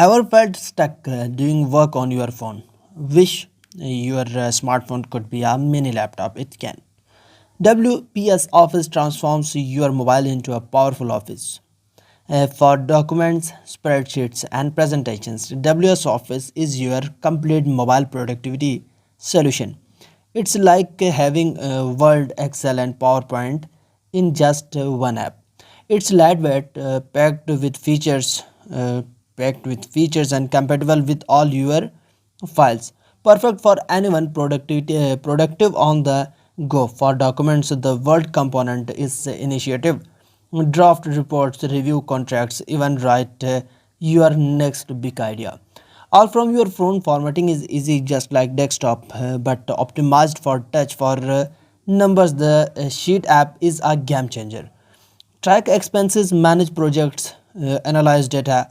Ever felt stuck doing work on your phone? Wish your smartphone could be a mini laptop. It can. WPS Office transforms your mobile into a powerful office. For documents, spreadsheets, and presentations, WS Office is your complete mobile productivity solution. It's like having Word, Excel, and PowerPoint in just one app. It's lightweight, uh, packed with features, and compatible with all your files. Perfect for anyone productive on the go. For documents, the Word component is initiative. Draft reports, review contracts, even write your next big idea. All from your phone. Formatting is easy, just like desktop, but optimized for touch. For numbers, the Sheet app is a game changer. Track expenses, manage projects, analyze data,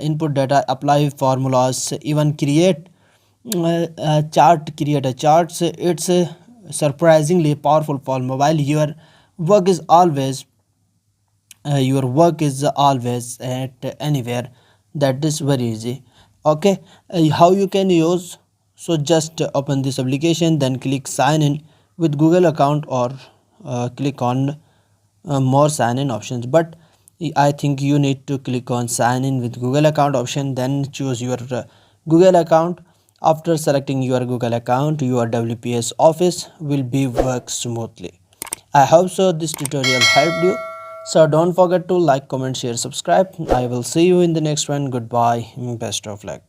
input data, apply formulas, even create a charts. It's surprisingly powerful for mobile. Work is always your work is always at anywhere. That is very easy. Okay. How you can use? So just open this application, then click sign in with Google account, or click on more sign in options. But I think you need to click on sign in with Google account option, then choose your Google account. After selecting your Google account, your WPS Office will be work smoothly. I hope so this tutorial helped you. So don't forget to like, comment, share, subscribe. I will see you in the next one. Goodbye. Best of luck.